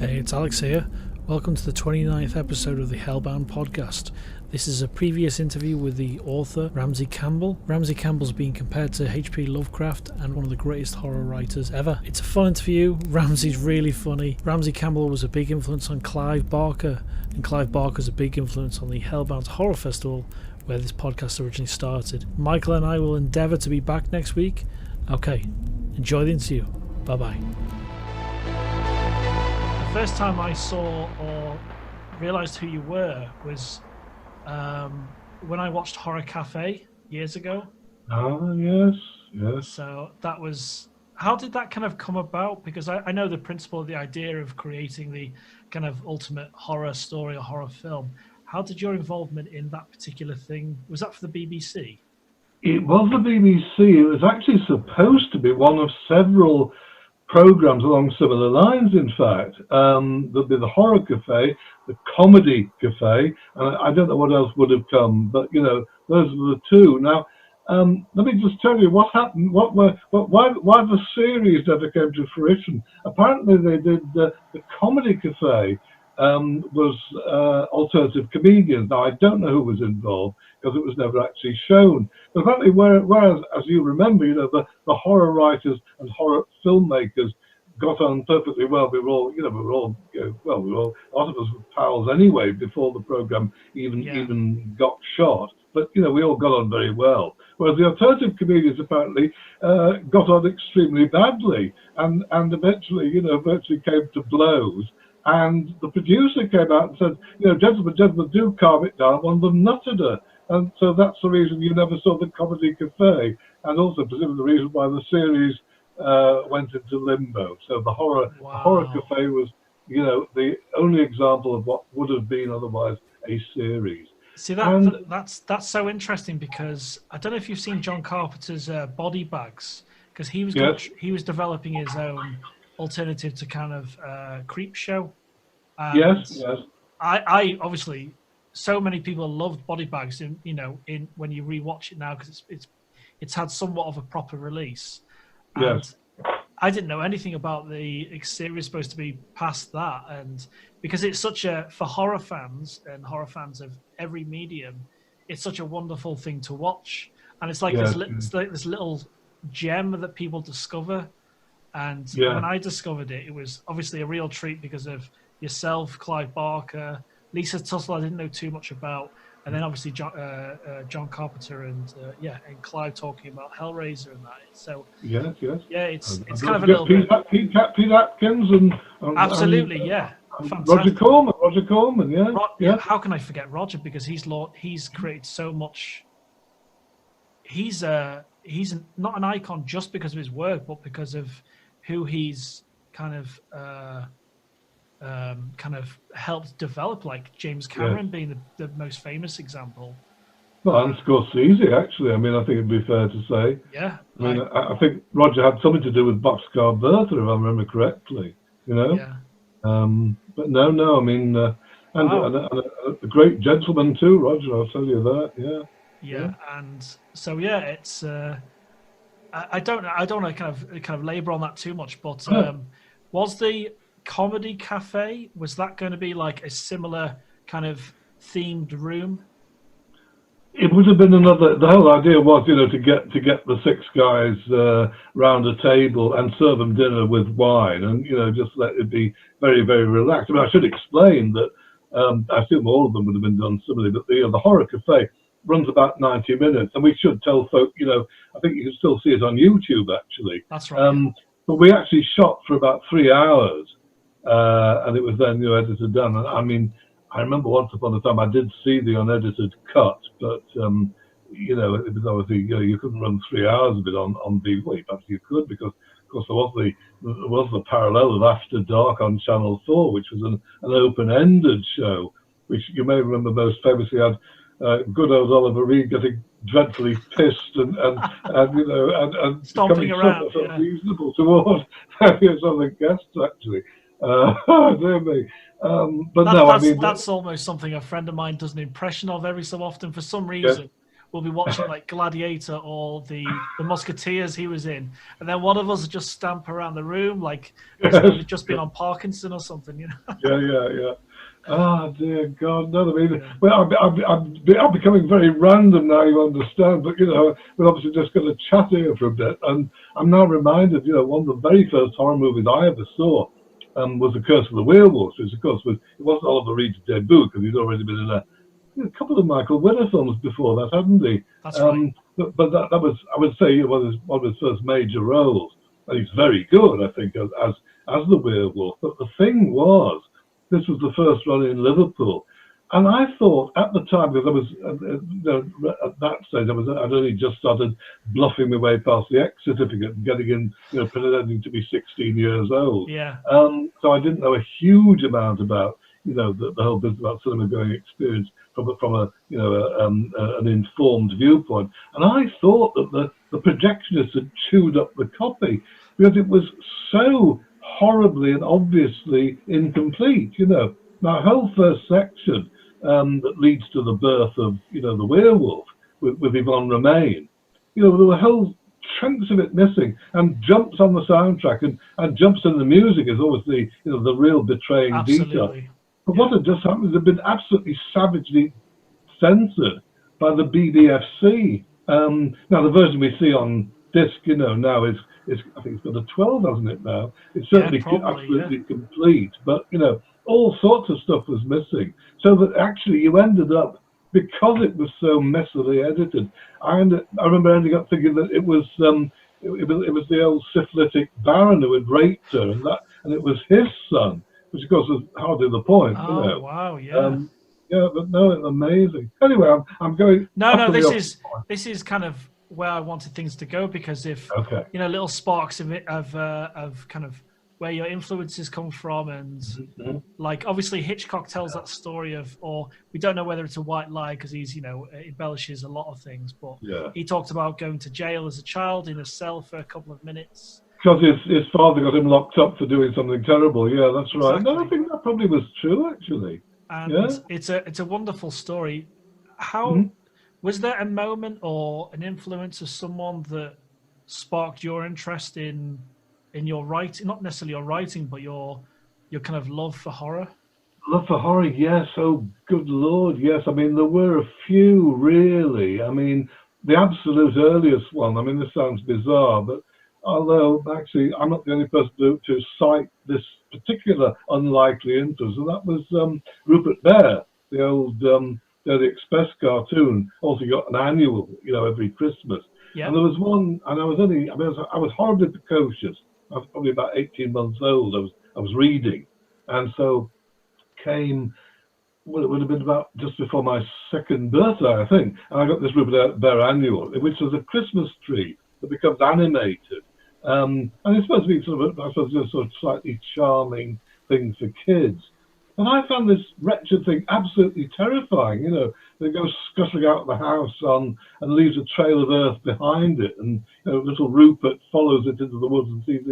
Hey, it's Alex here. Welcome to the 29th episode of the Hellbound Podcast. This is a previous interview with the author, Ramsey Campbell. Ramsey Campbell's been compared to HP Lovecraft and one of the greatest horror writers ever. It's a fun interview. Ramsey's really funny. Ramsey Campbell was a big influence on Clive Barker, and Clive Barker's a big influence on the Hellbound Horror Festival, where this podcast originally started. Michael and I will endeavour to be back next week. Okay, enjoy the interview. Bye-bye. The first time I saw or realised who you were was when I watched Horror Cafe years ago. Oh, yes. So that was... How did that kind of come about? Because I know the principle, the idea of creating the kind of ultimate horror story or horror film. How did your involvement in that particular thing... Was that for the BBC? It was the BBC. It was actually supposed to be one of several programs along similar lines, in fact. There'd be the Horror Cafe, the Comedy Cafe, and I don't know what else would have come, but, you know, those were the two. Now, let me just tell you what happened, why the series never came to fruition. Apparently they did, the Comedy Cafe was alternative comedians. Now, I don't know who was involved because it was never actually shown. But apparently, whereas, as you remember, you know, the horror writers and horror filmmakers got on perfectly well. We were all, a lot of us were pals anyway before the program even got shot. But, you know, we all got on very well. Whereas the alternative comedians apparently got on extremely badly and eventually, you know, virtually came to blows. And the producer came out and said, you know, gentlemen, do calm it down. One of them nutted her. And so that's the reason you never saw the Comedy Cafe. And also, presumably, the reason why the series went into limbo. So the Horror Cafe was, you know, the only example of what would have been otherwise a series. See, that's so interesting because I don't know if you've seen John Carpenter's Body Bags, because he was developing his own alternative to kind of creep show. Yes. I obviously, so many people loved Body Bags in when you rewatch it now because it's had somewhat of a proper release. And yes. I didn't know anything about the series supposed to be past that, and because it's such for horror fans and horror fans of every medium, it's such a wonderful thing to watch, and it's like this little gem that people discover. And when I discovered it, it was obviously a real treat because of yourself, Clive Barker, Lisa Tussle, I didn't know too much about, and then obviously John Carpenter and Clive talking about Hellraiser and that. So it's kind of a little bit. Pete Atkins and absolutely, Roger Corman, How can I forget Roger? Because he's created so much. He's not an icon just because of his work, but because of who he's kind of helped develop, like James Cameron being the most famous example. Well, and Scorsese, actually. I mean, I think it'd be fair to say. Yeah. I mean, I think Roger had something to do with Boxcar Bertha, if I remember correctly. You know. Yeah. But no. I mean, and a great gentleman too, Roger. I'll tell you that. Yeah. And so it's. I don't want to kind of labour on that too much, but was the Comedy Cafe, was that going to be like a similar kind of themed room? It would have been another. The whole idea was, you know, to get the six guys round a table and serve them dinner with wine, and you know, just let it be very, very relaxed. I mean, I should explain that I assume all of them would have been done similarly, but the Horror Cafe runs about 90 minutes, and we should tell folk, you know, I think you can still see it on YouTube actually. That's right. But we actually shot for about 3 hours, and it was then edited done. And I mean, I remember once upon a time I did see the unedited cut, but you know, it was obviously, you know, you couldn't run 3 hours of it on DVD. Perhaps you could, because of course there was the parallel of After Dark on Channel 4, which was an open-ended show, which you may remember most famously had good old Oliver Reed getting dreadfully pissed and you know and stomping around, reasonable towards some of the guests actually. Dear me. But I mean, that's almost something a friend of mine does an impression of every so often. For some reason, we'll be watching like Gladiator or the Musketeers he was in, and then one of us would just stamp around the room like we've just been on Parkinson or something, you know. Yeah. Ah, dear God, no, I mean, well, I'm becoming very random now, you understand, but, you know, we're obviously just going to chat here for a bit, and I'm now reminded, you know, one of the very first horror movies I ever saw was The Curse of the Werewolves, which, of course, it wasn't Oliver Reed's debut, because he'd already been in a couple of Michael Winner films before that, hadn't he? That's right. But that was, I would say, one of his first major roles, and he's very good, I think, as the werewolf, but the thing was, this was the first run in Liverpool, and I thought at the time, because I was at that stage, I'd only just started bluffing my way past the X certificate and getting in, you know, pretending to be 16 years old. Yeah. So I didn't know a huge amount about, you know, the whole business about cinema going experience from a you know an informed viewpoint, and I thought that the projectionists had chewed up the copy because it was so horribly and obviously incomplete, you know. That whole first section that leads to the birth of, you know, the werewolf with Yvonne Romain, you know, there were whole chunks of it missing, and jumps on the soundtrack and jumps in the music is obviously, you know, the real betraying detail. But what had just happened is they've been absolutely savagely censored by the BBFC. Now the version we see on disc, you know, now is I think it's got a 12, hasn't it now? It's certainly absolutely complete, but, you know, all sorts of stuff was missing. So that actually you ended up, because it was so messily edited, I remember ending up thinking that it was the old syphilitic baron who had raped her, and it was his son, which of course was hardly the point. Oh, you know. wow, yeah. Yeah, but no, it's amazing. Anyway, I'm going. No, this is kind of where I wanted things to go, because if you know, little sparks of it of kind of where your influences come from, and like obviously Hitchcock tells that story of, or we don't know whether it's a white lie because he's, you know, embellishes a lot of things, but he talked about going to jail as a child in a cell for a couple of minutes. Because his father got him locked up for doing something terrible. Yeah, that's right. Exactly. No, I think that probably was true, actually. And it's a wonderful story. How was there a moment or an influence of someone that sparked your interest in your writing? Not necessarily your writing, but your kind of love for horror. Love for horror, yes. Oh, good Lord, yes. I mean, there were a few, really. I mean, the absolute earliest one. I mean, this sounds bizarre, but although actually I'm not the only person to cite this particular unlikely influence, and that was Rupert Bear, the old Daily Express cartoon. Also got an annual, you know, every Christmas. Yeah. And there was one, and I was horribly precocious. I was probably about 18 months old. I was reading, and so came. Well, it would have been about just before my second birthday, I think. And I got this Rupert Bear annual, which was a Christmas tree that becomes animated. And it's supposed to be sort of slightly charming thing for kids. And I found this wretched thing absolutely terrifying. You know, it goes scuttling out of the house and leaves a trail of earth behind it. And, you know, little Rupert follows it into the woods and sees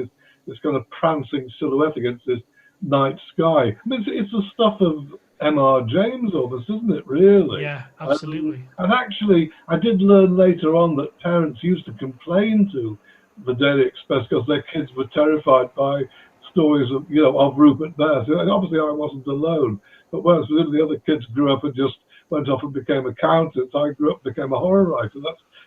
this kind of prancing silhouette against this night sky. I mean, it's the stuff of M.R. James almost, isn't it, really? Yeah, absolutely. And actually, I did learn later on that parents used to complain to the Daily Express because their kids were terrified by stories of, you know, of Rupert Bear. So obviously I wasn't alone, but whereas the other kids grew up and just went off and became accountants, I grew up and became a horror writer.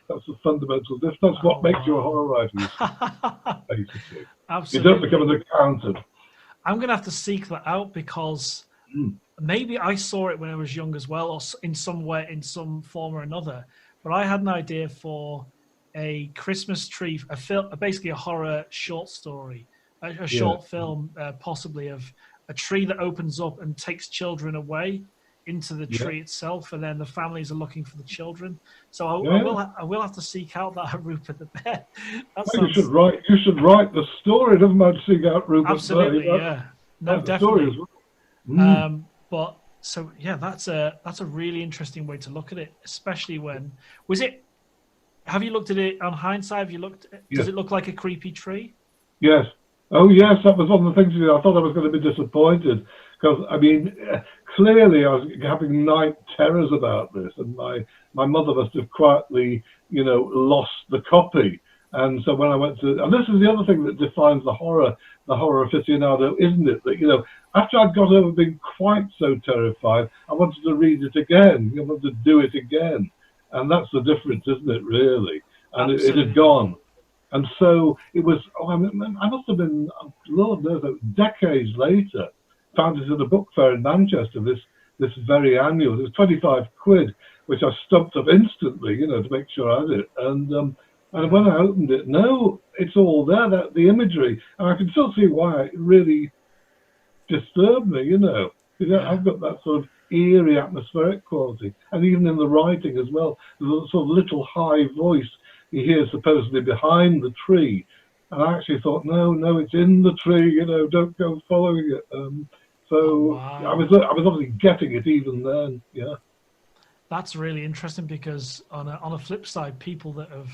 That's the fundamental difference. That's what makes you a horror writer, basically. Absolutely. You don't become an accountant. I'm going to have to seek that out, because maybe I saw it when I was young as well, or in some form or another. But I had an idea for a Christmas tree, basically a horror short story, a short film, possibly of a tree that opens up and takes children away into the tree itself, and then the families are looking for the children. So I will have to seek out that Rupert the Bear. You should write the story. It doesn't matter to seek out Rupert. Absolutely, yeah. No, definitely. But so yeah, that's a really interesting way to look at it, especially when have you looked at it on hindsight? Does it look like a creepy tree? Yes. Oh yes, that was one of the things I thought I was going to be disappointed, because I mean, clearly I was having night terrors about this, and my mother must have quietly, lost the copy. And so when I went to, and this is the other thing that defines the horror aficionado, isn't it? That, after I'd got over being quite so terrified, I wanted to read it again. I wanted to do it again. And that's the difference, isn't it, really? And it had gone. And so it was, I must have been, Lord knows, decades later, found it at a book fair in Manchester, this very annual. It was 25 quid, which I stumped up instantly, to make sure I had it. And when I opened it, no, it's all there, the imagery. And I can still see why it really disturbed me, I've got that sort of eerie atmospheric quality. And even in the writing as well, there's a sort of little high voice you hear supposedly behind the tree. And I actually thought, no, it's in the tree, don't go following it. Wow. I was obviously getting it even then, yeah. That's really interesting, because on a flip side, people that have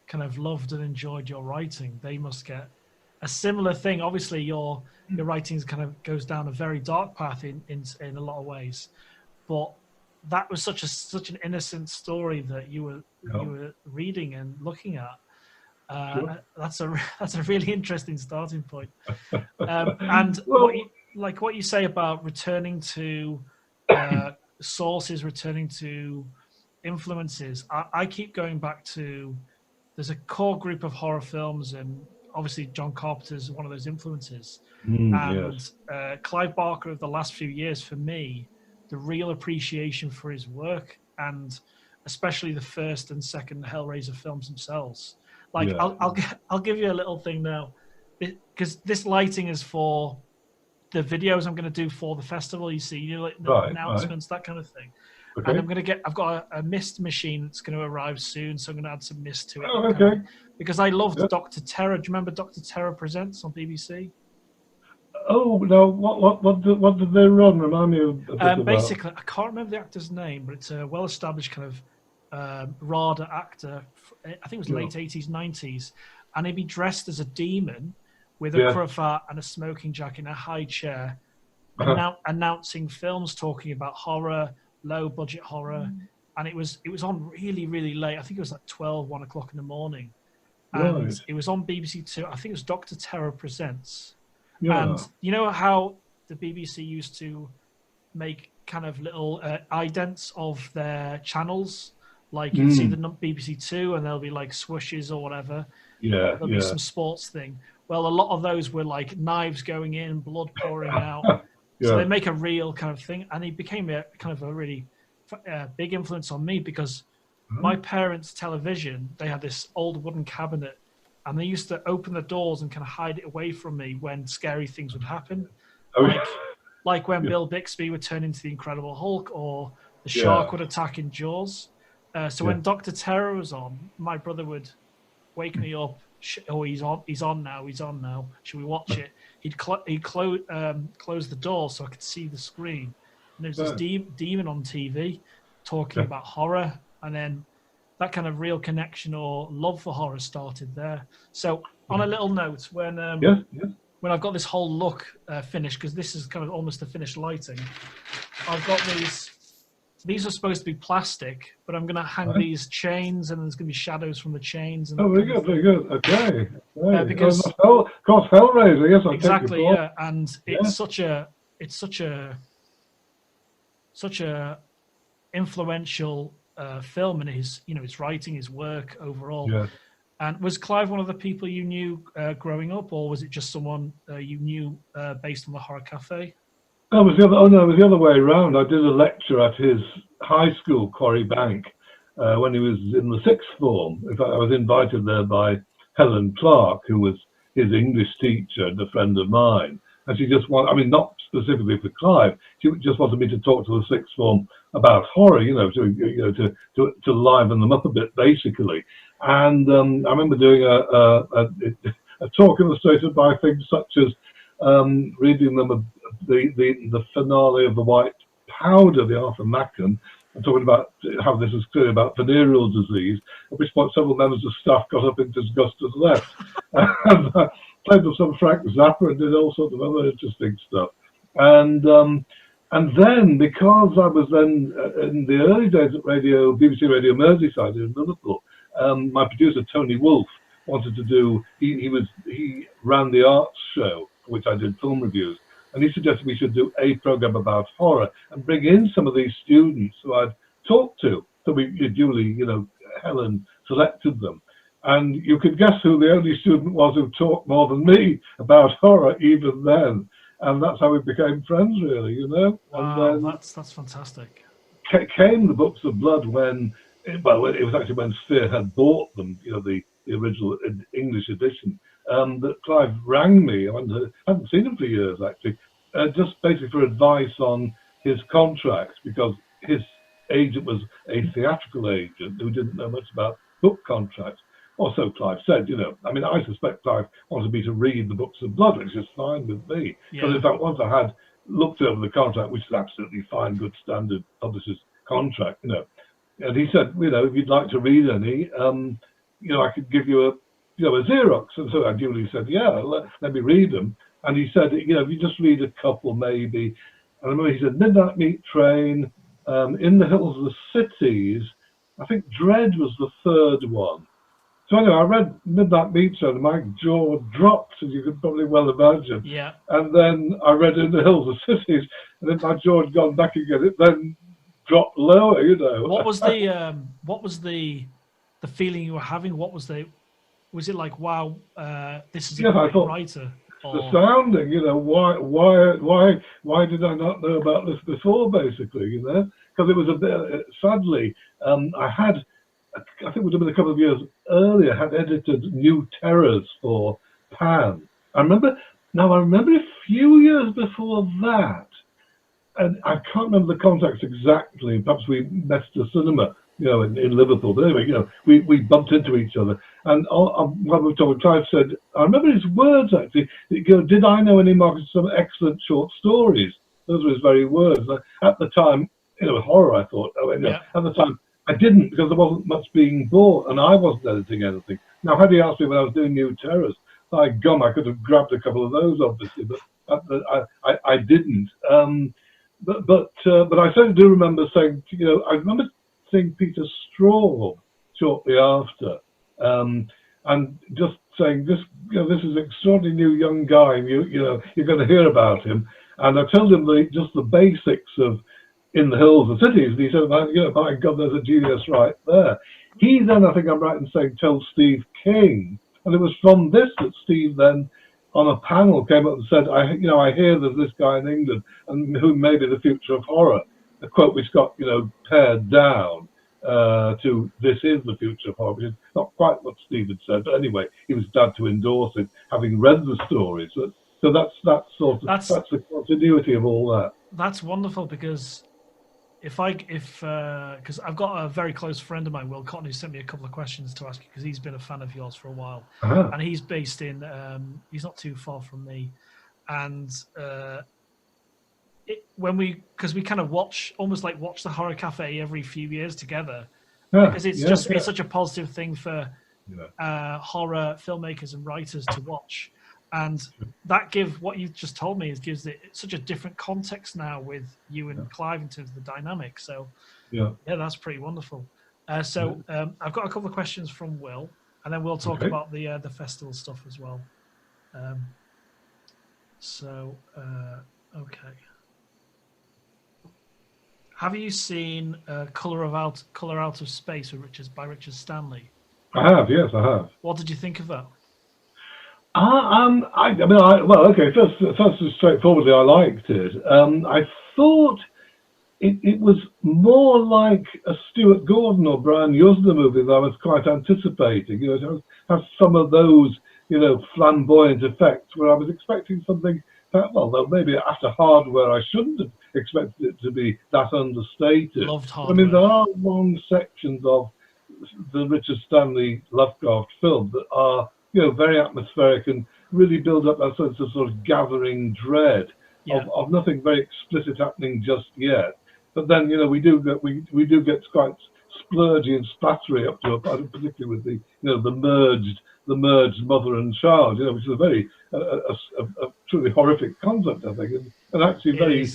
kind of loved and enjoyed your writing, they must get a similar thing. Obviously, your writing kind of goes down a very dark path in a lot of ways, but that was such an innocent story that you were reading and looking at. Sure. That's a really interesting starting point. And what you say about returning to sources, returning to influences, I keep going back to, there's a core group of horror films, and obviously John Carpenter's one of those influences. Yes. Clive Barker of the last few years, for me, the real appreciation for his work, and especially the first and second Hellraiser films themselves. Like, yeah. I'll give you a little thing now, because this lighting is for the videos I'm going to do for the festival. You see, like the announcements, that kind of thing. Okay. And I've got a mist machine that's going to arrive soon, so I'm going to add some mist to it. Oh, okay. Because I loved Dr. Terror. Do you remember Dr. Terror Presents on BBC? Oh no! What did they run? Remind me of basically, I can't remember the actor's name, but it's a well-established kind of RADA actor. I think it was late 80s, 90s, and he'd be dressed as a demon with a cravat and a smoking jacket in a high chair, announcing films, talking about horror, low budget horror, and it was on really, really late. I think it was like 1 o'clock in the morning, and it was on BBC Two. I think it was Dr. Terror Presents. Yeah. And you know how the BBC used to make kind of little idents of their channels? Like you'd see the BBC Two, and there'll be like swooshes or whatever. Yeah, there'll be some sports thing. Well, a lot of those were like knives going in, blood pouring out. So they make a real kind of thing, and he became a kind of a really big influence on me, because my parents' television, they had this old wooden cabinet, and they used to open the doors and kind of hide it away from me when scary things would happen. Like when Bill Bixby would turn into the Incredible Hulk, or the shark would attack in Jaws. So when Dr. Terror was on, my brother would wake me up. Oh, he's on now. Should we watch it? He'd close the door so I could see the screen. And there's this demon on TV talking about horror, and then that kind of real connection or love for horror started there. So on a little note, when I've got this whole look finished, because this is kind of almost a finished lighting, I've got these. These are supposed to be plastic, but I'm going to hang these chains, and there's going to be shadows from the chains. And very good. Okay. Because of course, Hellraiser. Yes, exactly. Yeah, and it's such a influential film in his writing, his work overall. Yeah. And was Clive one of the people you knew growing up, or was it just someone you knew based on the Horror Cafe? No, it was the other way around. I did a lecture at his high school, Quarry Bank, when he was in the sixth form. In fact, I was invited there by Helen Clark, who was his English teacher and a friend of mine. And she just not specifically for Clive, she just wanted me to talk to the sixth form about horror, to liven them up a bit, basically. And I remember doing a talk illustrated by things such as reading them the finale of The White Powder, the Arthur Machen, and talking about how this is clearly about venereal disease, at which point several members of staff got up in disgust and left. And played with some Frank Zappa and did all sorts of other interesting stuff. And And then, because I was then in the early days at radio, BBC Radio Merseyside in Liverpool, my producer Tony Wolfe wanted to do. He ran the arts show, for which I did film reviews, and he suggested we should do a program about horror and bring in some of these students who I'd talked to. So we duly, Helen selected them, and you could guess who the only student was who talked more than me about horror even then. And that's how we became friends, really, Wow, and then that's fantastic. Came the Books of Blood when, well, it was actually when Sphere had bought them, the original English edition. That Clive rang me. I hadn't seen him for years, actually, just basically for advice on his contract, because his agent was a theatrical agent who didn't know much about book contracts. Also, Clive said, I suspect Clive wanted me to read the Books of Blood, which is fine with me. Yeah. But in fact, once I had looked over the contract, which is absolutely fine, good standard publisher's contract, and he said, if you'd like to read any, I could give you a Xerox. And so I duly said, yeah, let me read them. And he said, if you just read a couple, maybe. I remember he said, Midnight Meat Train, In the Hills of the Cities. I think Dread was the third one. So anyway, I read Midnight Meat Train and my jaw dropped, as you could probably well imagine. Yeah. And then I read In the Hills of Cities, and then my jaw had gone back again. It then dropped lower, What was the feeling you were having? Was it like, wow, this is a great writer? Astounding, why did I not know about this before, basically, because it was a bit, sadly, I think it would have been a couple of years earlier, had edited New Terrors for Pan. I remember a few years before that, and I can't remember the context exactly. Perhaps we met at a cinema, in Liverpool. But anyway, we bumped into each other. And while we were talking, Clive said, I remember his words actually. Did I know any markets of some excellent short stories? Those were his very words. At the time, horror, I thought. At the time, I didn't, because there wasn't much being bought, and I wasn't editing anything. Now, had he asked me when I was doing New Terrors, by gum, I could have grabbed a couple of those, obviously, but I didn't. But I certainly do remember saying, I remember seeing Peter Straub shortly after, and just saying, this is an extraordinary new young guy, and you're going to hear about him. And I told him just the basics of In the Hills of Cities, and he said, my God, there's a genius right there. He then, I think I'm right in saying, told Steve King, and it was from this that Steve then, on a panel, came up and said, I hear there's this guy in England, and who may be the future of horror. A quote which got, pared down to "This is the future of horror," which is not quite what Steve had said, but anyway, he was glad to endorse it, having read the stories. So that's the continuity of all that. That's wonderful, because because I've got a very close friend of mine, Will Cotton, who sent me a couple of questions to ask you, because he's been a fan of yours for a while, and he's based in he's not too far from me, and because we kind of watch the Horror Cafe every few years together, because it's such a positive thing for horror filmmakers and writers to watch. And what you just told me gives it such a different context now with you and Clive in terms of the dynamic. So yeah, that's pretty wonderful. I've got a couple of questions from Will, and then we'll talk about the festival stuff as well. Okay. Have you seen Color Out of Space by Richard Stanley? I have, yes, I have. What did you think of that? First, straightforwardly, I liked it. I thought it was more like a Stuart Gordon or Brian Yuzna movie that I was quite anticipating. It has some of those, flamboyant effects, where I was expecting something that, though maybe after Hardware, I shouldn't have expected it to be that understated. Loved Hardware. There are long sections of the Richard Stanley Lovecraft film that are very atmospheric and really build up that sense of sort of gathering dread of nothing very explicit happening just yet. But then, we do get quite splurgy and splattery up to a point, particularly with the merged mother and child, which is a very a truly horrific concept, I think, and actually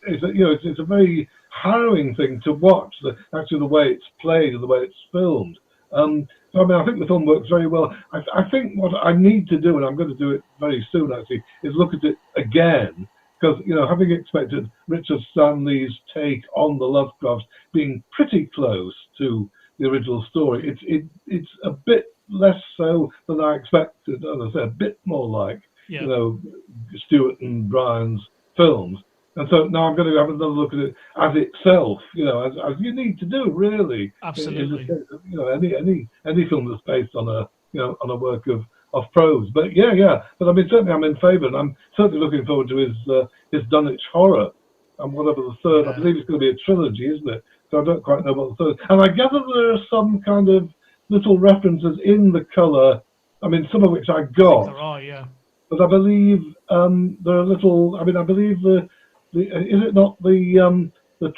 it's a very harrowing thing to watch. Actually, the way it's played and the way it's filmed. So I mean, I think the film works very well. I think what I need to do, and I'm going to do it very soon actually, is look at it again. Because, having expected Richard Stanley's take on the Lovecrafts being pretty close to the original story, it's a bit less so than I expected. As I said, a bit more like, Stewart and Brian's films. And so now I'm going to have another look at it as itself, as you need to do, really. Absolutely. Any film that's based on a work of prose. But but I mean, certainly I'm in favour, and I'm certainly looking forward to his Dunwich Horror, and whatever the third. I believe it's going to be a trilogy, isn't it? So I don't quite know what the third. And I gather there are some kind of little references in The Colour. I mean, some of which I got. There are, yeah. But I believe there are little. I mean, I believe is it not the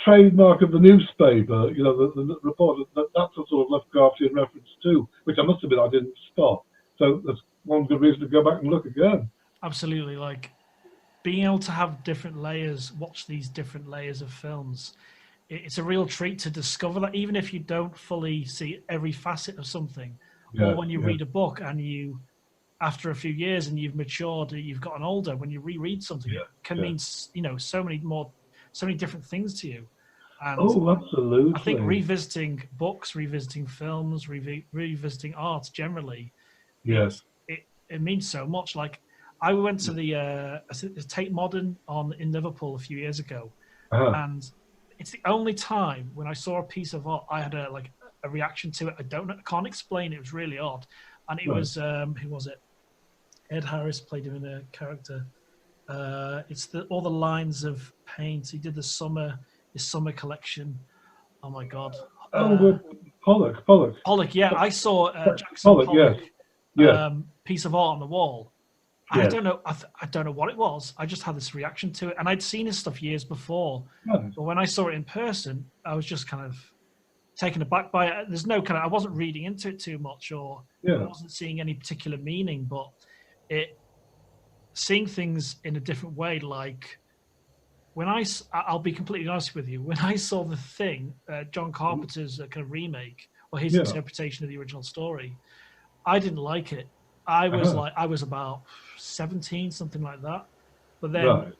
trademark of the newspaper? The report that's a sort of Lovecraftian reference too, which I must admit I didn't spot. So that's one good reason to go back and look again. Absolutely, like being able to have different layers, watch these different layers of films. It's a real treat to discover that, even if you don't fully see every facet of something, or when you read a book and you, after a few years and you've matured, you've gotten older, when you reread something, it can mean so many different things to you. And absolutely. I think revisiting books, revisiting films, revisiting art generally, it means so much. Like I went to the Tate Modern in Liverpool a few years ago, and it's the only time when I saw a piece of art I had a reaction to it. I can't explain it. It was really odd, and it was who was it? Ed Harris played him in a character. It's all the lines of paint. He did his summer collection. Oh my God. Pollock. Yeah, I saw Jackson Pollock. Yeah. Piece of art on the wall. I don't know. I don't know what it was. I just had this reaction to it, and I'd seen his stuff years before. But when I saw it in person, I was just kind of taken aback by it. There's no kind of. I wasn't reading into it too much, or I wasn't seeing any particular meaning. But seeing things in a different way, like when I'll be completely honest with you. When I saw The Thing, John Carpenter's kind of remake or his interpretation of the original story, I didn't like it. I was about 17, something like that. But then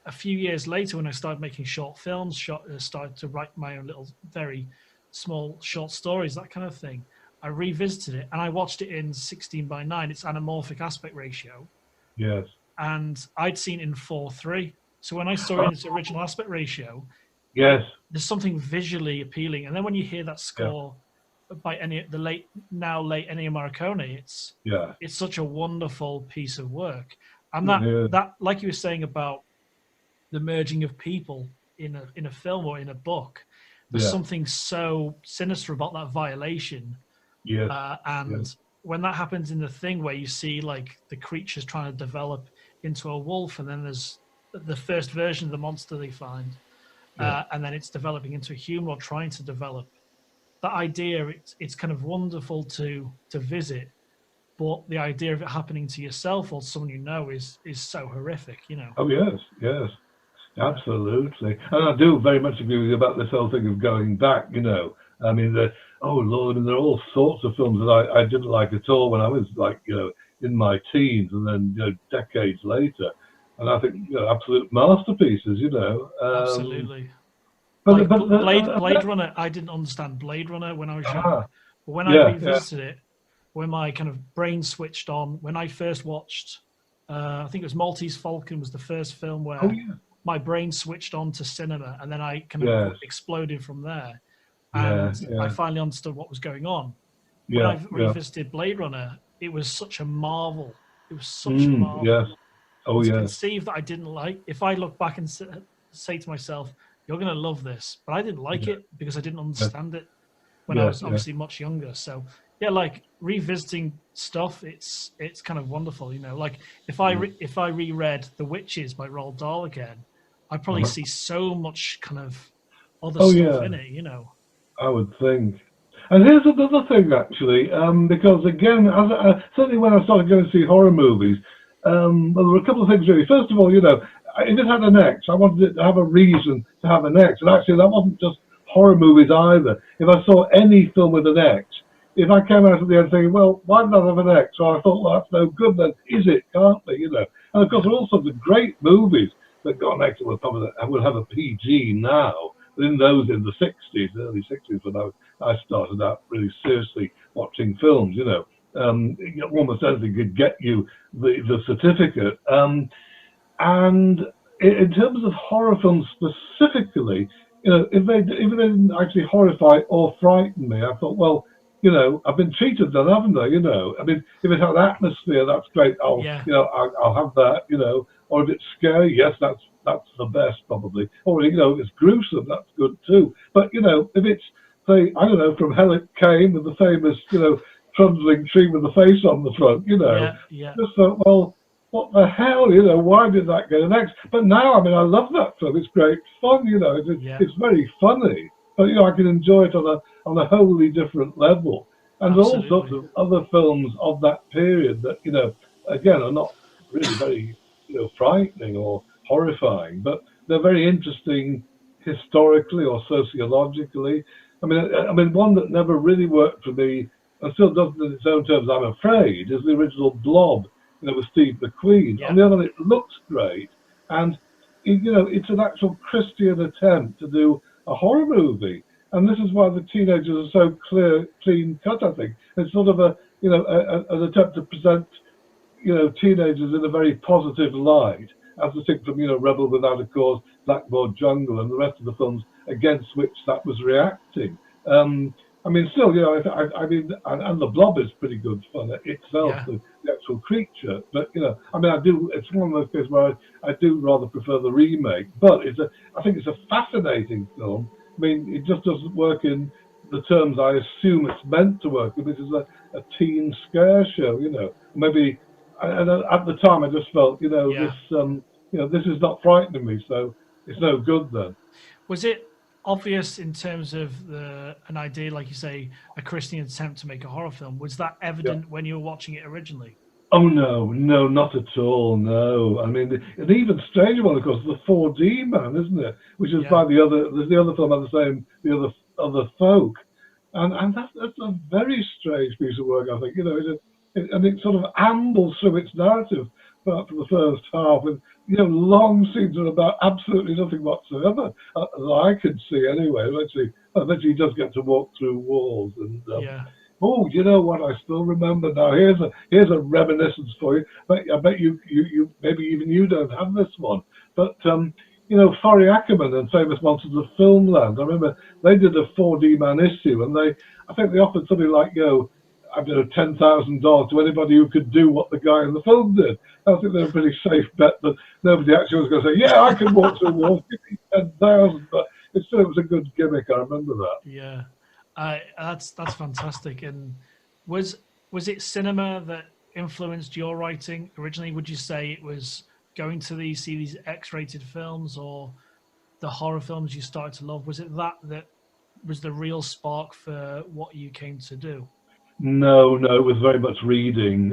a few years later, when I started making short films, started to write my own little, very small short stories, that kind of thing, I revisited it and I watched it in 16:9. It's anamorphic aspect ratio. Yes. And I'd seen it in 4:3. So when I saw it in its original aspect ratio, there's something visually appealing. And then when you hear that score by the late Ennio Morricone, it's such a wonderful piece of work. And that like you were saying about the merging of people in a film or in a book, there's something so sinister about that violation. When that happens in The Thing, where you see like the creatures trying to develop into a wolf, and then there's the first version of the monster they find, and then it's developing into a human or trying to develop. That idea, it's kind of wonderful to visit, but the idea of it happening to yourself or someone you know is so horrific, Oh yes, absolutely. And I do very much agree with you about this whole thing of going back. I mean, there are all sorts of films that I didn't like at all when I was in my teens, and then decades later, and I think absolute masterpieces. Absolutely. But Blade Runner, I didn't understand Blade Runner when I was young. But when I revisited it, when my kind of brain switched on, when I first watched, I think it was Maltese Falcon was the first film where my brain switched on to cinema, and then I kind of exploded from there. And I finally understood what was going on. When I revisited Blade Runner, it was such a marvel. It was such a marvel. Yes. To conceive that I didn't like. If I look back and say to myself, you're going to love this, but I didn't like it because I didn't understand it when I was obviously much younger. So like revisiting stuff, it's kind of wonderful, like if I reread The Witches by Roald Dahl again, I probably see so much kind of other stuff in it, I would think. And here's another thing actually, because again, certainly when I started going to see horror movies, well, there were a couple of things really. First of all, if it had an X, I wanted it to have a reason to have an X. And actually, that wasn't just horror movies either. If I saw any film with an X, if I came out at the end thinking, well, why did I have an X? Well, I thought, well, that's no good then, is it? Can't be, you know? And of course, there are all sorts of great movies that got an X that would have a PG now. But in those, in the 60s, early 60s, when I started out really seriously watching films, you know, almost anything could get you the certificate. And in terms of horror films specifically, you know, if they didn't actually horrify or frighten me, I thought, well, you know, I've been cheated then, haven't I? You know, I mean, if it had atmosphere, that's great. You know, I'll have that. You know, or if it's scary, yes, that's the best probably. Or you know, if it's gruesome, that's good too. But you know, if it's say, I don't know, From Hell It Came with the famous, you know, trundling tree with the face on the front, you know, just thought, well, what the hell, you know, why did that get an X? But now, I mean, I love that film. It's great fun, you know, it's very funny. But, you know, I can enjoy it on a wholly different level. And all sorts of other films of that period that, you know, again, are not really very, you know, frightening or horrifying, but they're very interesting historically or sociologically. I mean, one that never really worked for me, and still doesn't in its own terms, I'm afraid, is the original Blob, you know, with Steve McQueen. Yeah. On the other hand, it looks great, and you know, it's an actual Christian attempt to do a horror movie, and this is why the teenagers are so clean cut. I think it's sort of an attempt to present, you know, teenagers in a very positive light, as distinct from, you know, Rebel Without a Cause, Blackboard Jungle, and the rest of the films against which that was reacting. I mean, still, you know, I mean, and the Blob is pretty good fun itself, the actual creature. But you know, I mean, it's one of those cases where I do rather prefer the remake. But I think it's a fascinating film. I mean, it just doesn't work in the terms I assume it's meant to work in, which is a teen scare show. You know, maybe. And at the time, I just felt, you know, this is not frightening me, so it's no good then. Was it obvious in terms of an idea, like you say, a Christian attempt to make a horror film? Was that evident when you were watching it originally? Oh no, not at all. No, I mean, an even stranger one, of course, is the 4D Man, isn't it? Which is by the other film by the other folk, and that's a very strange piece of work, I think. You know, and it sort of ambles through its narrative for the first half, with, you know, long scenes are about absolutely nothing whatsoever, as I can see anyway. Eventually he does get to walk through walls, and oh, you know what? I still remember now. Here's a reminiscence for you. But I bet you maybe even you don't have this one. But you know, Forry Ackerman and Famous Monsters of Filmland. I remember they did a 4D Man issue, and I think they offered something like, you know, I don't know, $10,000 to anybody who could do what the guy in the film did. I think they're a pretty safe bet that nobody actually was going to say, yeah, I can walk through walls, give me 10,000. But it was a good gimmick. I remember that. Yeah, that's fantastic. And was it cinema that influenced your writing originally? Would you say it was going to see these X-rated films, or the horror films you started to love? Was it that was the real spark for what you came to do? No, it was very much reading,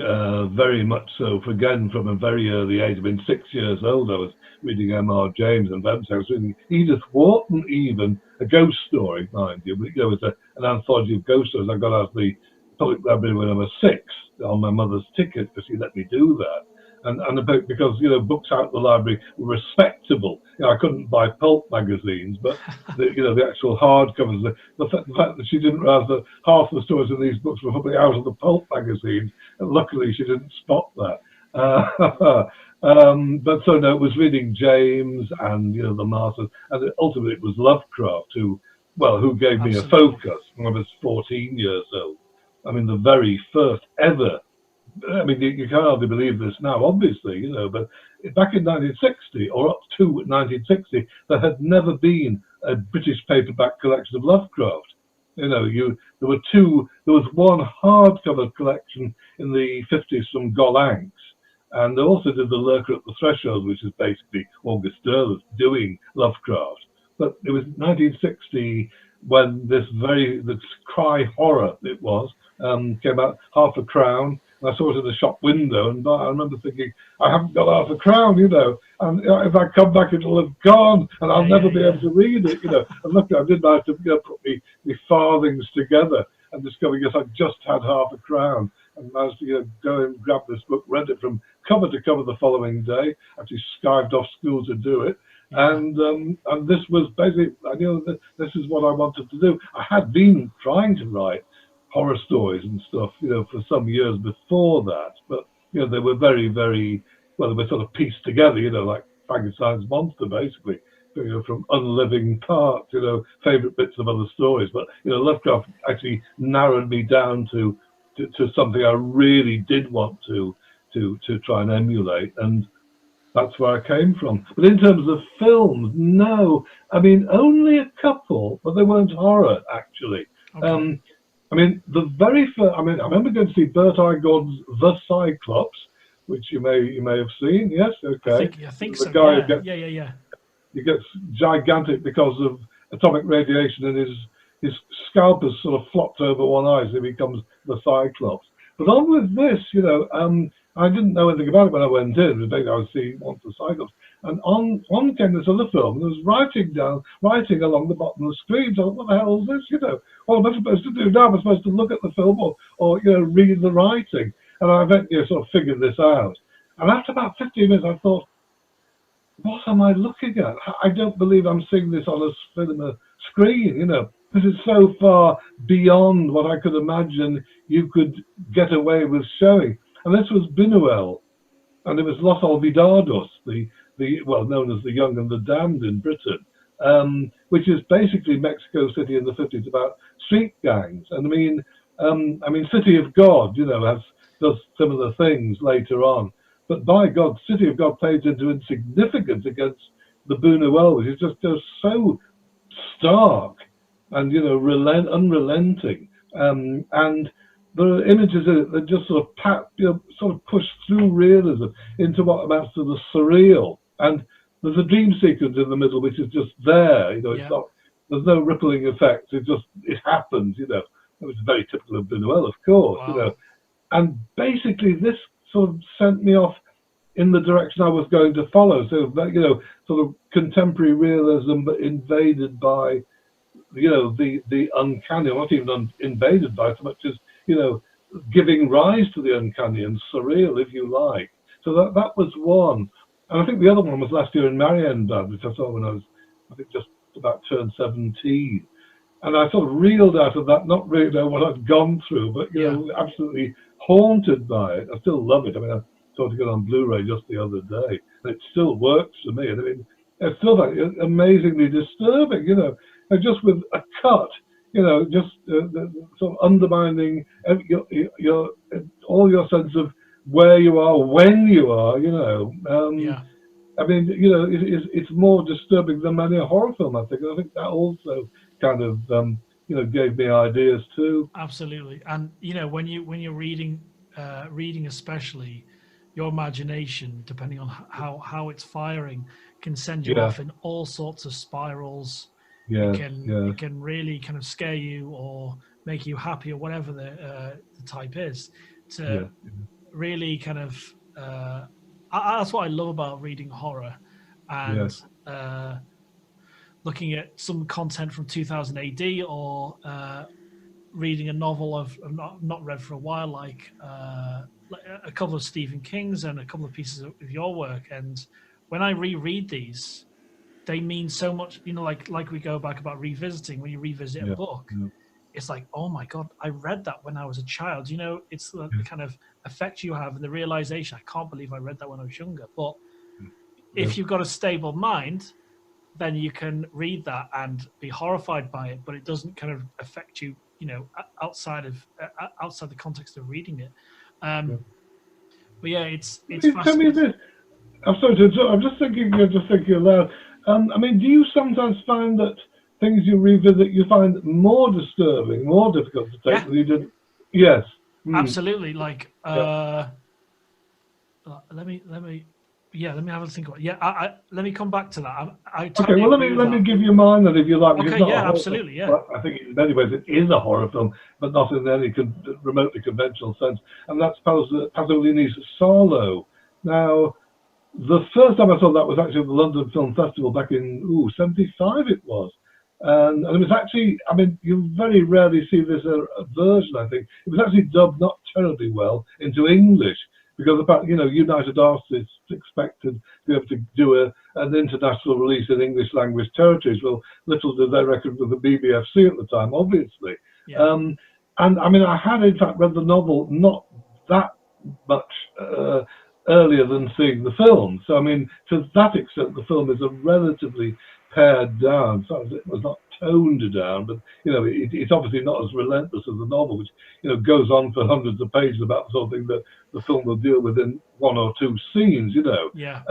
very much so. Again, from a very early age, I mean, 6 years old, I was reading M.R. James, and then I was reading Edith Wharton, even, a ghost story, mind you. But, you know, it was an anthology of ghost stories. I got out of the public library when I was 6 on my mother's ticket, because she let me do that. And because, you know, books out of the library were respectable. You know, I couldn't buy pulp magazines, but the actual hardcovers, the fact that she didn't realize that half the stories in these books were probably out of the pulp magazines, and luckily she didn't spot that. But so no, it was reading James and, you know, the Masters, and ultimately it was Lovecraft who gave me a focus when I was 14 years old. I mean, the very first ever. I mean, you can't hardly believe this now, obviously, you know, but back in 1960, or up to 1960, there had never been a British paperback collection of Lovecraft. You know, there was one hardcover collection in the 50s from Gollancz, and they also did The Lurker at the Threshold, which is basically August Derleth doing Lovecraft. But it was 1960 when this cry horror, it was, came out, Half a Crown, And I saw it in the shop window, and I remember thinking, I haven't got half a crown, and if I come back, it'll have gone, and I'll never be able to read it, And look, I did manage to put me farthings together and discover, yes, I just had half a crown, and managed to go and grab this book, read it from cover to cover the following day. Actually skived off school to do it. And this was basically, I knew that this is what I wanted to do. I had been trying to write horror stories and stuff, for some years before that, but they were very, very well. They were sort of pieced together, like Frankenstein's monster, basically, from unliving parts, favorite bits of other stories. But Lovecraft actually narrowed me down to something I really did want to try and emulate, and that's where I came from. But in terms of films, no. I mean, only a couple, but they weren't horror, actually. Okay. I mean, the very first. I remember going to see Bert Igord's The Cyclops, which you may have seen. Yes, okay. I think so. Yeah. He gets gigantic because of atomic radiation, and his scalp has sort of flopped over one eye, so he becomes the Cyclops. But on with this, I didn't know anything about it when I went in. I was seeing once the Cyclops, and on came this other film, and there was writing along the bottom of the screen. So what the hell is this? What am I supposed to do now? Am I supposed to look at the film or read the writing? And I eventually sort of figured this out. And after about 15 minutes, I thought, what am I looking at? I don't believe I'm seeing this on a cinema screen. This is so far beyond what I could imagine you could get away with showing. And this was Buñuel, and it was Los Olvidados, the known as the Young and the Damned in Britain, which is basically Mexico City in the 50s about street gangs. And I mean, City of God, does similar things later on. But by God, City of God fades into insignificance against the Buñuel, which is just so stark and unrelenting. And the images in it that just sort of push through realism into what amounts to the surreal. And there's a dream sequence in the middle which is just there. It's not. There's no rippling effect. It happens. It was very typical of Buñuel, of course. Wow. And basically this sort of sent me off in the direction I was going to follow. So that, sort of contemporary realism, but invaded by, the uncanny, or not even invaded by so much as, giving rise to the uncanny and surreal, if you like. So that was one. And I think the other one was last year in Marienbad, which I saw when I was, I think, just about turned 17. And I sort of reeled out of that, not really know what I'd gone through, but, absolutely haunted by it. I still love it. I saw it on Blu-ray just the other day, and it still works for me. And it's still amazingly disturbing, and just with a cut, just sort of undermining all your sense of where you are, when you are, it's more disturbing than many a horror film, I think. And I think that also kind of, gave me ideas too. Absolutely. And, when you're reading especially, your imagination, depending on how it's firing, can send you off in all sorts of spirals. It can really kind of scare you or make you happy or whatever the type is. To really kind of that's what I love about reading horror and looking at some content from 2000 AD or reading a novel I've not read for a while, like a couple of Stephen King's and a couple of pieces of your work. And when I reread these, they mean so much, like we go back about revisiting. When you revisit a book, it's like, oh my God, I read that when I was a child. It's the kind of effect you have and the realization, I can't believe I read that when I was younger. But if you've got a stable mind, then you can read that and be horrified by it, but it doesn't kind of affect you, outside the context of reading it. But it's fascinating. Tell me this. I'm sorry to interrupt. I'm just thinking aloud. Do you sometimes find that things you revisit you find more disturbing, more difficult to take than you did? Yes. Absolutely. Like, let me, Yeah, let me have a think about it. Yeah, let me come back to that. I Okay, totally well, agree with let me that. give you mine then, if you like. Because Okay, it's not a yeah, horror film. absolutely, yeah. Well, I think in many ways it is a horror film, but not in any remotely conventional sense. And that's Pasolini's Salo. Now, the first time I saw that was actually at the London Film Festival back in '75. It was, and it was actually. I mean, you very rarely see this version. I think it was actually dubbed not terribly well into English because about United Artists expected to be able to do an international release in English language territories. Well, little did they reckon with the BBFC at the time, obviously. Yeah. And I mean, I had in fact read the novel not that much earlier than seeing the film. So, I mean, to that extent, the film is a relatively pared down. So it was not toned down, but it's obviously not as relentless as the novel, which goes on for hundreds of pages about the sort of thing that the film will deal with in one or two scenes. Yeah.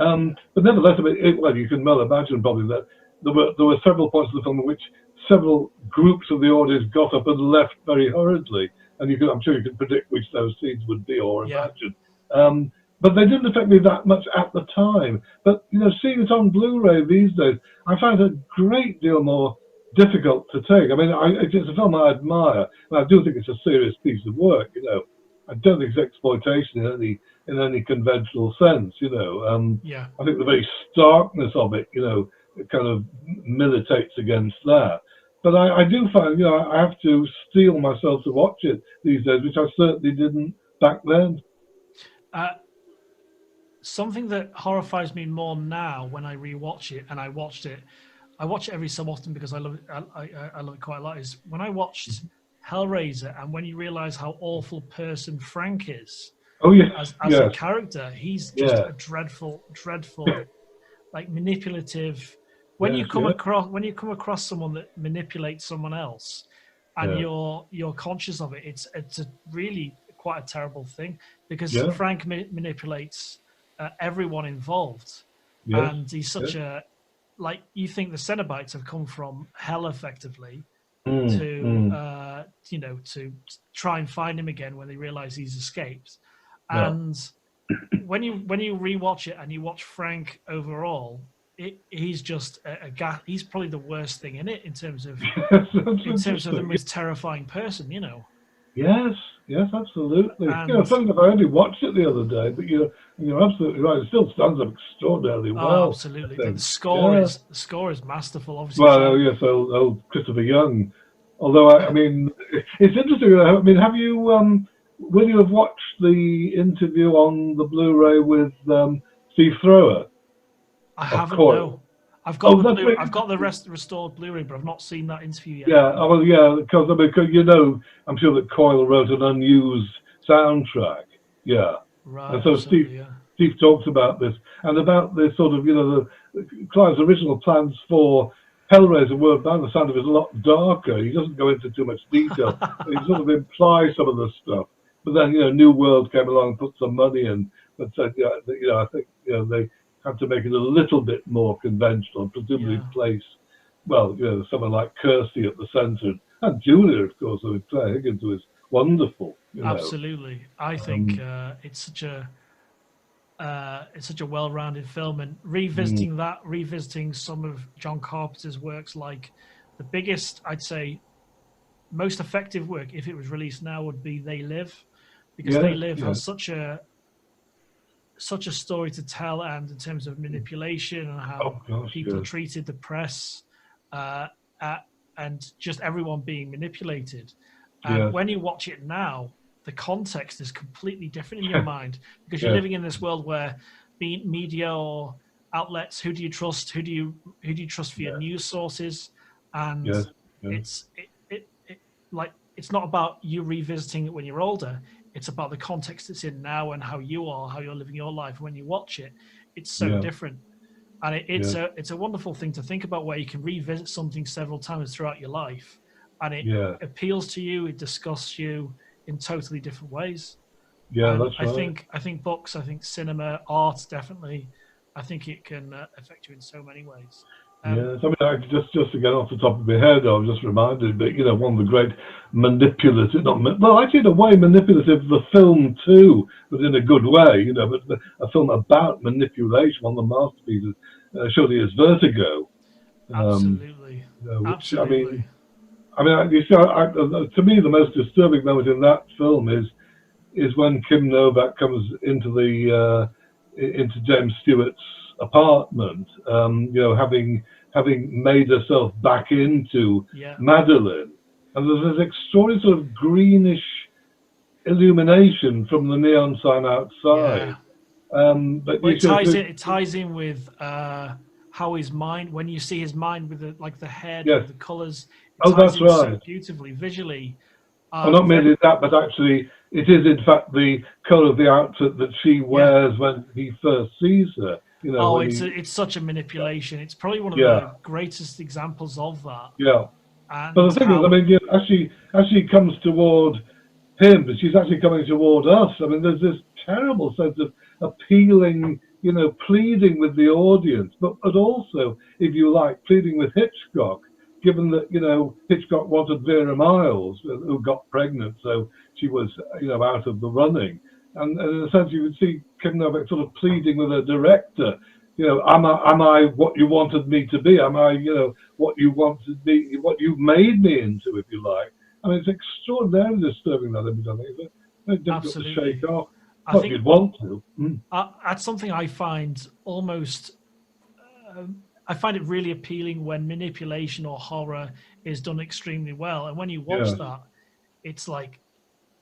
But nevertheless, well, you can well imagine probably that there were several points of the film in which several groups of the audience got up and left very hurriedly, and I'm sure you can predict which those scenes would be or imagine. But they didn't affect me that much at the time. But seeing it on Blu-ray these days, I find it a great deal more difficult to take. I mean, it's a film I admire, and I do think it's a serious piece of work. I don't think it's exploitation in any conventional sense. Yeah. I think the very starkness of it, it kind of militates against that. But I do find, I have to steel myself to watch it these days, which I certainly didn't back then. Something that horrifies me more now when I rewatch it, and I watch it every so often because I love it. I love it quite a lot. Is when I watched Hellraiser, and when you realise how awful person Frank is. Oh yeah, as a character, he's just a dreadful, like manipulative. When you come across someone that manipulates someone else, and you're conscious of it, it's a really quite a terrible thing because Frank manipulates everyone involved, and he's such a you think the Cenobites have come from hell effectively to try and find him again when they realize he's escaped. And when you rewatch it and you watch Frank overall, he's just he's probably the worst thing in it in terms of the most terrifying person. Yes, absolutely. Something I only watched it the other day, but you're absolutely right. It still stands up extraordinarily well. Oh, absolutely. The score is masterful. Obviously. Well, yes, old Christopher Young. Although I mean, it's interesting. I mean, have you will you have watched the interview on the Blu-ray with Steve Thrower? I haven't. No. I've got the restored Blu-ray, but I've not seen that interview yet. Yeah, because I'm sure that Coyle wrote an unused soundtrack. Yeah, right. And so Steve talks about this and about this sort of Clive's original plans for Hellraiser were, by the sound of it, a lot darker. He doesn't go into too much detail. He sort of implies some of the stuff. But then New World came along and put some money in, but said I think they had to make it a little bit more conventional and presumably place, someone like Kirsty at the centre. And Julia, of course, with Claire Higgins, who is wonderful. Absolutely. I think it's such a well-rounded film, and revisiting some of John Carpenter's works, like the biggest, I'd say, most effective work, if it was released now, would be They Live, because They Live has such a story to tell, and in terms of manipulation and how people treated the press and just everyone being manipulated. And when you watch it now, the context is completely different in your mind because you're living in this world where media or outlets, who do you trust? Who do you trust for your news sources? And it's not about you revisiting it when you're older. It's about the context it's in now and how you're living your life. When you watch it, it's so different. And it's a wonderful thing to think about, where you can revisit something several times throughout your life, and it appeals to you, it disgusts you in totally different ways. Yeah, and that's right. I think books, I think cinema, art, definitely I think it can affect you in so many ways. Yes, I mean, just to get off the top of my head, I was just reminded, but one of the great manipulative, actually in a way manipulative, the film too, but in a good way, but a film about manipulation, one of the masterpieces, surely is Vertigo. Absolutely, Which, absolutely. you see, to me, the most disturbing moment in that film is when Kim Novak comes into James Stewart's apartment, having made herself back into Madeline, and there's this extraordinary sort of greenish illumination from the neon sign outside. But it ties in with how his mind, when you see his mind with the head, with the colours, it ties that's in right. so beautifully visually. Not merely that, but actually, it is in fact the colour of the outfit that she wears when he first sees her. It's such a manipulation. It's probably one of the greatest examples of that. Yeah. And but the thing is, as she comes toward him, but she's actually coming toward us. I mean, there's this terrible sense of appealing, pleading with the audience, but also, if you like, pleading with Hitchcock, given that, Hitchcock wanted Vera Miles, who got pregnant, so she was, out of the running. And in a sense, you would see Kim Novak sort of pleading with a director, am I what you wanted me to be? Am I, what you wanted me, what you've made me into, if you like? I mean, it's extraordinarily disturbing, that image. I think it's very difficult to shake off. I think you'd want to. That's something I find almost. I find it really appealing when manipulation or horror is done extremely well, and when you watch that, it's like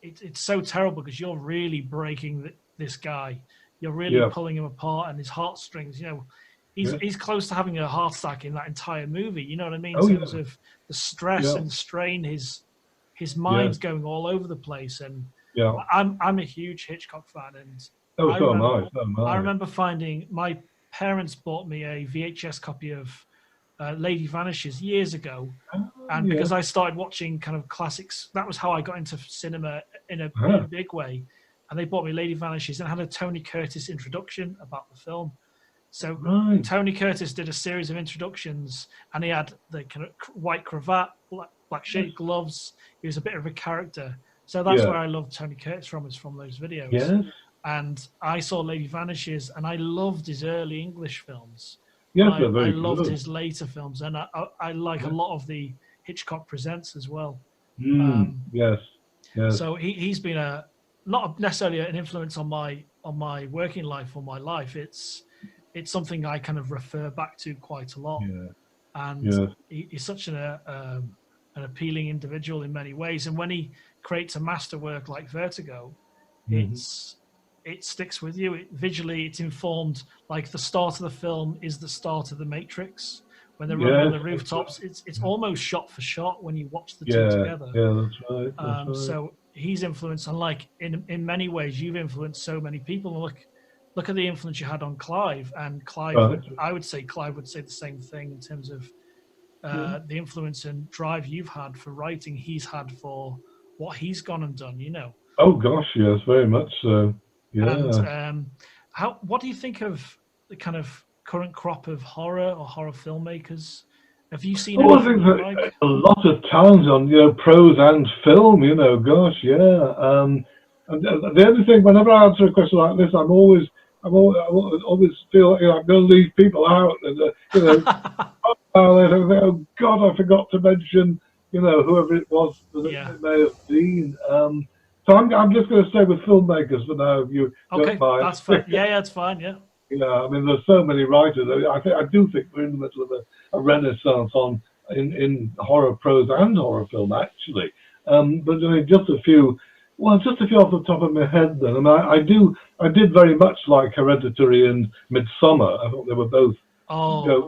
it's so terrible because you're really breaking this guy. You're really pulling him apart, and his heartstrings. He's close to having a heart attack in that entire movie. You know what I mean? In terms of the stress and strain, his mind's going all over the place. And I'm a huge Hitchcock fan, and I remember finding my parents bought me a VHS copy of Lady Vanishes years ago, and because I started watching kind of classics, that was how I got into cinema in a big way. And they bought me Lady Vanishes and had a Tony Curtis introduction about the film. So Tony Curtis did a series of introductions, and he had the kind of white cravat, black shaped gloves. He was a bit of a character. So that's where I love Tony Curtis from, is from those videos. Yes. And I saw Lady Vanishes, and I loved his early English films. Yes, I loved his later films, and I like a lot of the Hitchcock Presents as well. Yes. So he's been not necessarily an influence on my working life or my life. It's something I kind of refer back to quite a lot. And he's such an appealing individual in many ways. And when he creates a masterwork like Vertigo, it sticks with you. Visually, it's informed. Like the start of the film is the start of The Matrix. When they're running on the rooftops, it's almost shot for shot when you watch the two together. Yeah, that's right. That's right. So he's influenced, and like in many ways, you've influenced so many people. Look at the influence you had on Clive, and Clive. I would say Clive would say the same thing in terms of the influence and drive you've had for writing. He's had for what he's gone and done. Oh gosh, yes, very much so. Yeah. And what do you think of the kind of current crop of horror or horror filmmakers? Have you seen? I think that a lot of talent on prose and film. Gosh, yeah. And the only thing, whenever I answer a question like this, I always feel I'm going to leave people out. And oh God, I forgot to mention whoever it was that it may have been. So I'm just going to stay with filmmakers for now. If you don't mind. That's fine. Yeah, that's fine. Yeah. Yeah, I mean, there's so many writers. I do think we're in the middle of a renaissance in horror prose and horror film, actually. But I mean, just a few off the top of my head. Then, I did very much like Hereditary and Midsommar. I thought they were both.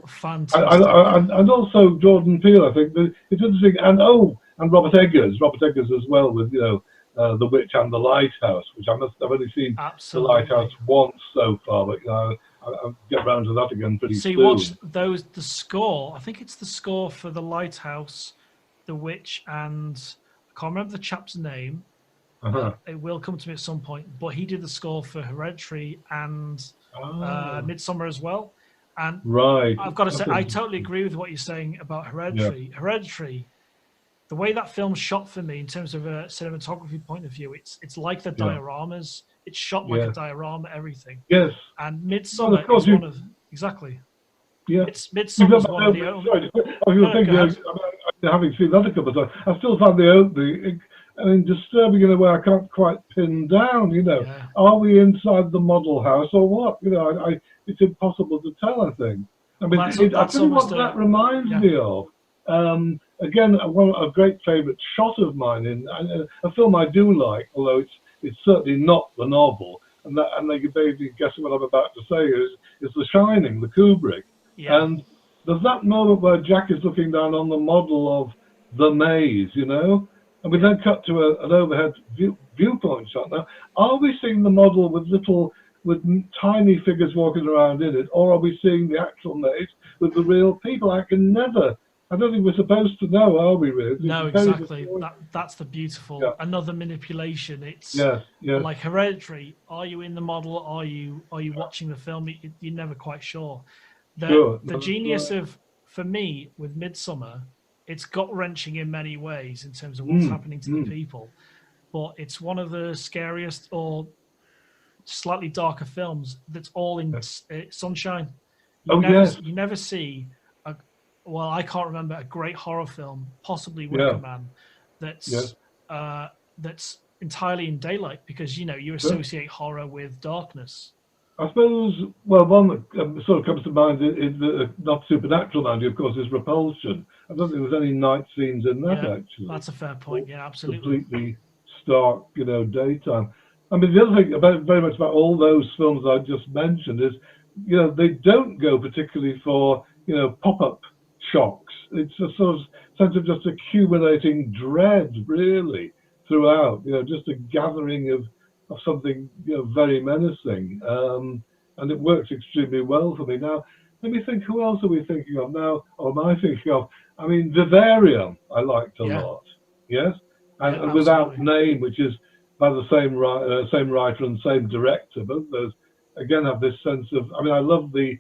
Fantastic! And also Jordan Peele. I think it's interesting, and Robert Eggers as well with The Witch and The Lighthouse, which I've only seen The Lighthouse once so far, but I'll get around to that again pretty soon. So you watched the score. I think it's the score for The Lighthouse, The Witch, and I can't remember the chap's name. It will come to me at some point, but he did the score for Hereditary and Midsummer as well. And Right. I've got to say, That's I totally agree with what you're saying about yeah. Hereditary, the way that film's shot for me in terms of a cinematography point of view, it's like the Yeah. dioramas. It's shot like Yeah. a diorama, everything. Yes. And Well, Midsummer of course is one of exactly. Yeah. Midsummer's one of the only. Sorry, I was No, thinking, go ahead. having seen that a couple of times, I still find the opening, I mean, disturbing in a way I can't quite pin down. Yeah. Are we inside the model house or what? It's impossible to tell. I think. I mean, Well, I that's tell you what almost that reminds yeah. me of. Again, a great favourite shot of mine in a film I do like, although it's certainly not the novel. And you basically guess what I'm about to say is The Shining, the Kubrick. Yeah. And there's that moment where Jack is looking down on the model of the maze, and we then cut to an overhead viewpoint shot. Now, are we seeing the model with tiny figures walking around in it, or are we seeing the actual maze with the real people? I don't think we're supposed to know, are we, really? No, exactly. That's the beautiful another manipulation. It's yes. like Hereditary. Are you in the model? Are you watching the film? You're never quite sure. The genius of, for me, with Midsummer, it's gut-wrenching in many ways in terms of what's happening to the people, but it's one of the scariest or slightly darker films that's all in sunshine. You never see I can't remember a great horror film, possibly Wicker Man, that's entirely in daylight, because you associate horror with darkness. I suppose, well, one that sort of comes to mind is not supernatural, mind you, of course, is Repulsion. I don't think there's any night scenes in that, actually. That's a fair point, absolutely. Completely stark, daytime. I mean, the other thing very much about all those films I just mentioned is, they don't go particularly for, pop-up shocks. It's a sort of sense of just accumulating dread, really, throughout, just a gathering of something very menacing, and it works extremely well for me. Now, let me think, who else are we thinking of now, or am I thinking of? I mean, Vivarium I liked a lot, yes, and Without Name, which is by the same writer and same director. Both those again have this sense of, I mean, I love the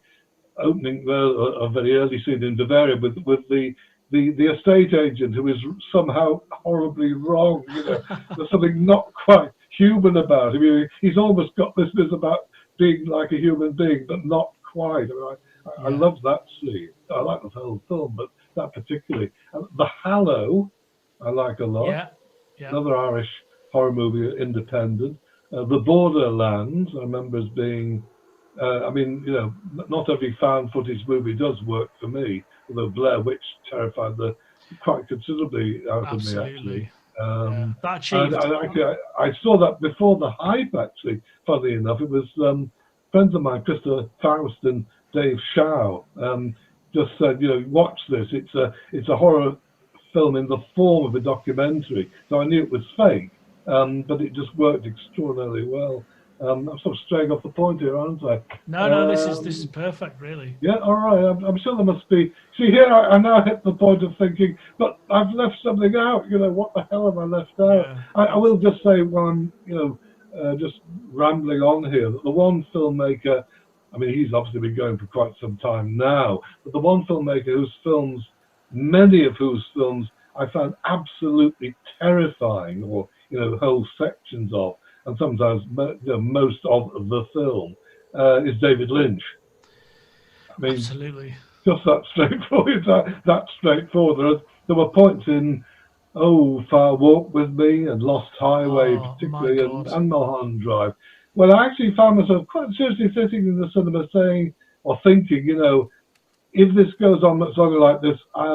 opening, a very early scene in Vivarium with the estate agent who is somehow horribly wrong. There's something not quite human about him. He's almost got this about being like a human being, but not quite. I love that scene. I like the whole film, but that particularly. The Hallow, I like a lot. Another Irish horror movie, independent. The Borderlands, I remember as being. I mean, not every found footage movie does work for me, although Blair Witch terrified quite considerably out of me, actually. That achieved. I saw that before the hype, actually, funnily enough. It was friends of mine, Krista Faust and Dave Shaw, just said, watch this. It's a horror film in the form of a documentary. So I knew it was fake, but it just worked extraordinarily well. I'm sort of straying off the point here, aren't I? No, this is perfect, really. Yeah, all right. I'm sure there must be. See, here I now hit the point of thinking, but I've left something out. What the hell have I left out? I will just say, while I'm, just rambling on here, that the one filmmaker, I mean, he's obviously been going for quite some time now, but the one filmmaker many of whose films I found absolutely terrifying, or whole sections of, and sometimes most of the film, is David Lynch. I mean, absolutely. Just that straightforward. That straightforward. There were points in Far Walk with Me and Lost Highway, particularly, and Mulholland Drive, where I actually found myself quite seriously sitting in the cinema saying or thinking, if this goes on much longer like this, I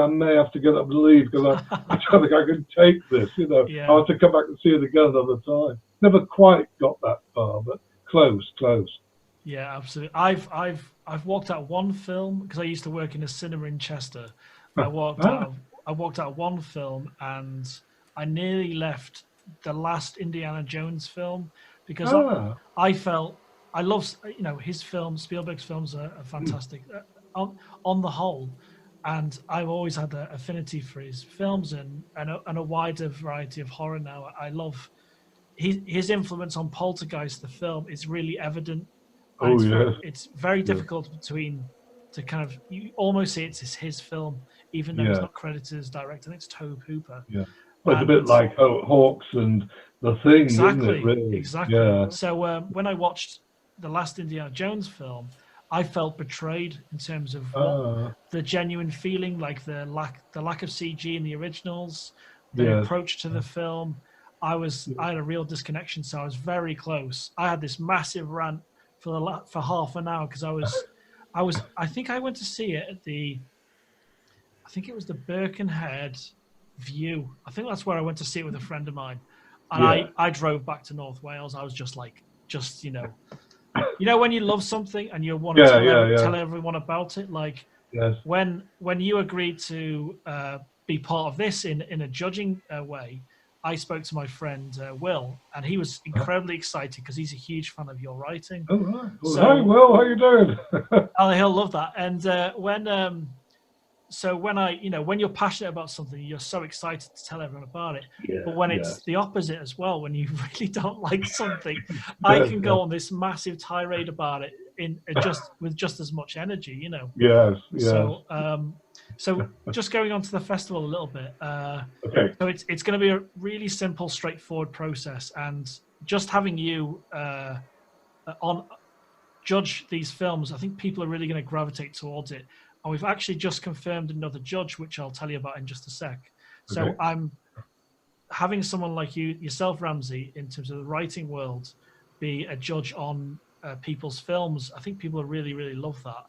may have to get up and leave, because I don't think I can take this. I'll have to come back and see it again another time. Never quite got that far, but close. Yeah, absolutely. I've walked out one film, because I used to work in a cinema in Chester. I walked out one film, and I nearly left the last Indiana Jones film, because I felt, I love, his films, Spielberg's films are fantastic on the whole, and I've always had an affinity for his films and a wider variety of horror now. I love his influence on Poltergeist, the film, is really evident And Oh yes. it's very difficult to kind of, you almost say it's his film, even though he's Yeah. not credited as director. I think it's Tobe Hooper. Yeah. Well, it's a bit like Hawks and The Thing, isn't it? Really? Exactly. Yeah. So when I watched the last Indiana Jones film, I felt betrayed in terms of what the genuine feeling, like the lack of CG in the originals, the approach to the film. I had a real disconnection, so I was very close. I had this massive rant for half an hour because I think I went to see it at I think it was the Birkenhead View. I think that's where I went to see it with a friend of mine. And I drove back to North Wales. I was just when you love something and you want to tell everyone about it, like when you agreed to be part of this in a judging way, I spoke to my friend Will, and he was incredibly excited because he's a huge fan of your writing. Oh right. Well, hi Will, how you doing? He'll love that. And when you're passionate about something, you're so excited to tell everyone about it. But when it's the opposite as well, when you really don't like something, I can go on this massive tirade about it with just as much energy, you know. Yes. So just going on to the festival a little bit. Okay. So it's going to be a really simple, straightforward process, and just having you on judge these films, I think people are really going to gravitate towards it. And we've actually just confirmed another judge, which I'll tell you about in just a sec. So I'm having someone like yourself, Ramsey, in terms of the writing world, be a judge on people's films. I think people will really, really love that.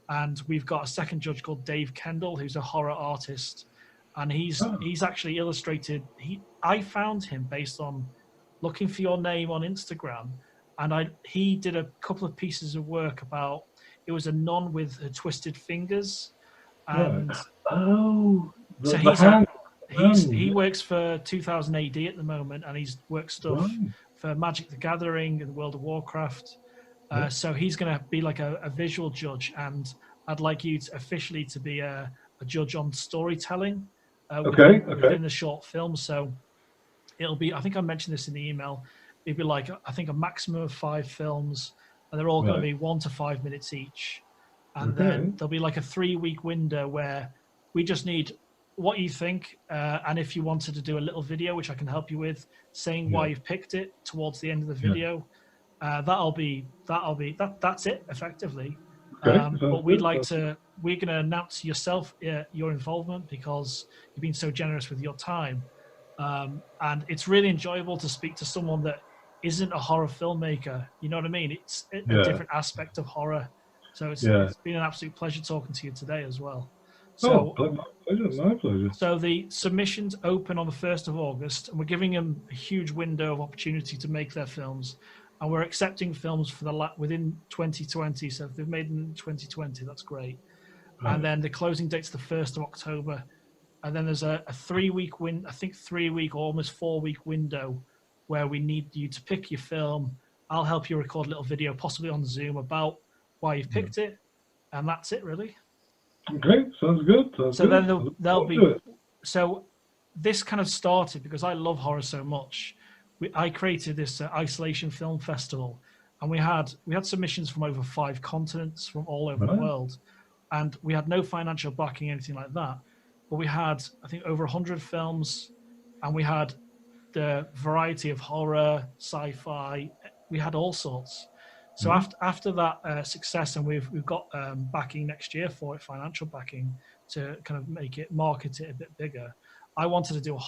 And we've got a second judge called Dave Kendall, who's a horror artist, and he's actually illustrated. I found him based on looking for your name on Instagram, and he did a couple of pieces of work about. It was a nun with her twisted fingers, and he works for 2000 AD at the moment, and he's worked stuff for Magic the Gathering and World of Warcraft. So he's going to be like a visual judge, and I'd like you to officially to be a judge on storytelling within the short film. So it'll be, I think I mentioned this in the email, it'd be like, I think a maximum of 5 films, and they're all going to be 1 to 5 minutes each. And then there'll be like a 3-week window where we just need what you think, and if you wanted to do a little video, which I can help you with, saying why you've picked it towards the end of the video. That's it effectively. But we're going to announce yourself, your involvement, because you've been so generous with your time. And it's really enjoyable to speak to someone that isn't a horror filmmaker. You know what I mean? It's a different aspect of horror. So it's been an absolute pleasure talking to you today as well. So, my pleasure. So the submissions open on the 1st of August, and we're giving them a huge window of opportunity to make their films. And we're accepting films for within 2020. So if they've made them in 2020, that's great. Right. And then the closing date's the 1st of October. And then there's a 3-week or almost 4-week window where we need you to pick your film. I'll help you record a little video, possibly on Zoom, about why you've picked it. And that's it, really. Okay, sounds good. Then there'll be. So this kind of started because I love horror so much. I created this Isolation Film Festival, and we had submissions from over 5 continents, from all over the world, and we had no financial backing, anything like that. But we had, I think, over 100 films, and we had the variety of horror, sci-fi. We had all sorts. So after that success, and we've got backing next year for it, financial backing, to kind of market it a bit bigger. I wanted to do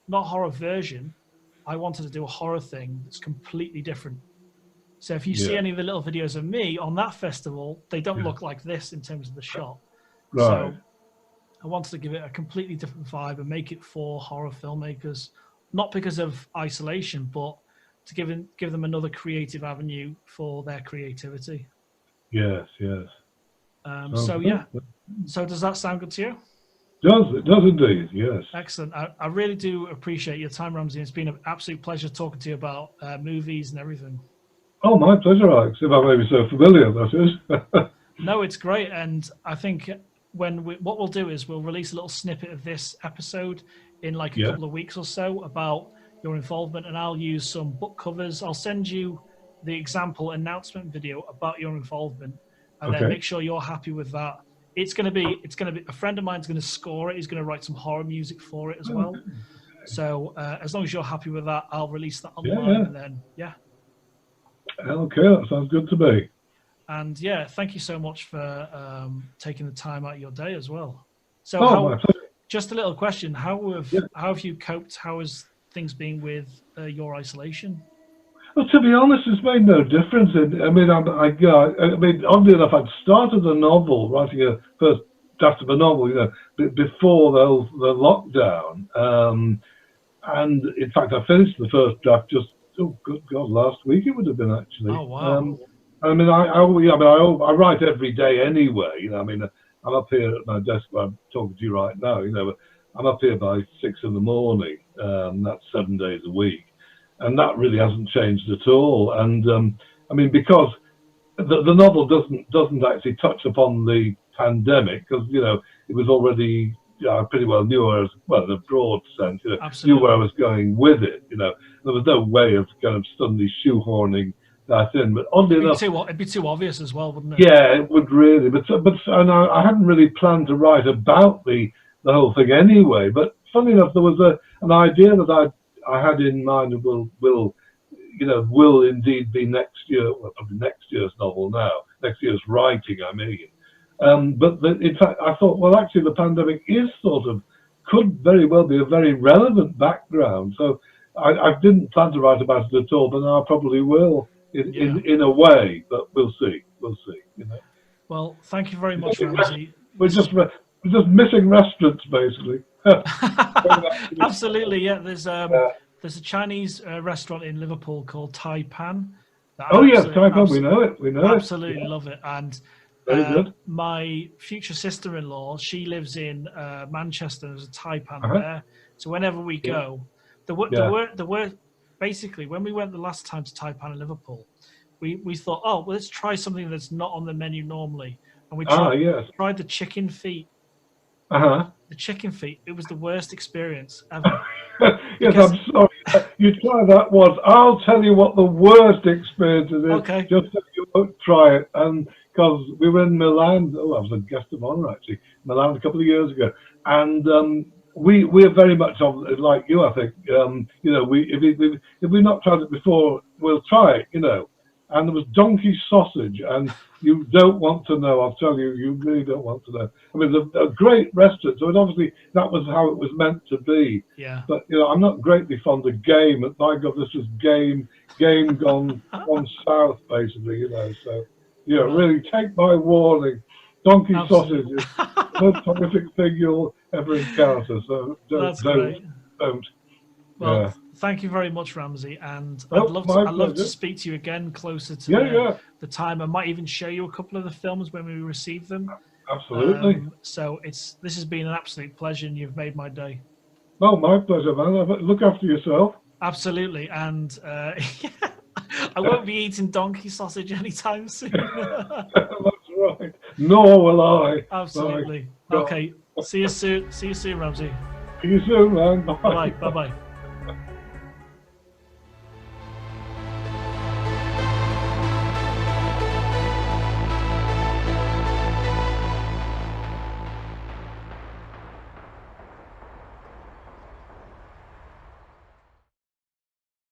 not horror version. I wanted to do a horror thing that's completely different. So if you see any of the little videos of me on that festival, they don't look like this in terms of the shot. Right. So I wanted to give it a completely different vibe and make it for horror filmmakers, not because of Isolation, but to give them another creative avenue for their creativity. Yes. So does that sound good to you? It does indeed, yes. Excellent. I really do appreciate your time, Ramsey. It's been an absolute pleasure talking to you about movies and everything. Oh, my pleasure, Alex. If I may be so familiar, that is. No, it's great. And I think what we'll do is we'll release a little snippet of this episode in like a couple of weeks or so about your involvement, and I'll use some book covers. I'll send you the example announcement video about your involvement, and then make sure you're happy with that. It's going to be a friend of mine's going to score it. He's going to write some horror music for it as well. So as long as you're happy with that, I'll release that online, and then Okay, that sounds good to me. And thank you so much for taking the time out of your day as well. So just a little question: how have you coped? How has things been with your isolation? Well, to be honest, it's made no difference. I mean, oddly enough, I'd started a novel, writing a first draft of a novel, before the lockdown. And in fact, I finished the first draft just, good God, last week it would have been actually. Oh wow! I mean, I write every day anyway. I mean, I'm up here at my desk where I'm talking to you right now. I'm up here by 6 a.m. That's 7 days a week. And that really hasn't changed at all. And I mean, because the novel doesn't actually touch upon the pandemic, because it was already I pretty well knew where I was, well, in a broad sense, knew where I was going with it. There was no way of kind of suddenly shoehorning that in. But oddly enough, it'd be too obvious as well, wouldn't it? Yeah, it would really. But and I hadn't really planned to write about the whole thing anyway. But funny enough, there was an idea that I had in mind and will indeed be next year, well, probably next year's novel now, next year's writing, I mean. But in fact, I thought, well, actually, the pandemic could very well be a very relevant background. So I didn't plan to write about it at all, but now I probably will in a way. But we'll see. Well, thank you very much, Ramsey. We're just missing restaurants, basically. Absolutely, yeah. There's a Chinese restaurant in Liverpool called Tai Pan. Yes, Tai Pan. We know it. Absolutely love it. And very good. My future sister-in-law, she lives in Manchester. There's a Tai Pan there. So whenever we go, there were basically, when we went the last time to Tai Pan in Liverpool, we thought, well, let's try something that's not on the menu normally, and we tried the chicken feet. The chicken feet. It was the worst experience ever. Yes, I'm sorry. You try that once. I'll tell you what the worst experience is. Okay. Just so you won't try it. And because we were in Milan. I was a guest of honor actually. Milan a couple of years ago, and we're very much like you. I think if we've not tried it before, we'll try it. And there was donkey sausage, and you don't want to know. I'll tell you, you really don't want to know. I mean, a great restaurant, so obviously that was how it was meant to be. Yeah. But I'm not greatly fond of game. And my God, this was game gone south, basically. So really take my warning. Donkey sausage is the most horrific thing you'll ever encounter. So don't. Well, thank you very much, Ramsey, and I'd love to speak to you again closer to the time. I might even show you a couple of the films when we receive them. Absolutely. So this has been an absolute pleasure, and you've made my day. Oh, my pleasure, man. Look after yourself. Absolutely, and I won't be eating donkey sausage anytime soon. That's right. Nor will I. Absolutely. Okay. See you soon, Ramsey. See you soon, man. Bye. Bye. Bye.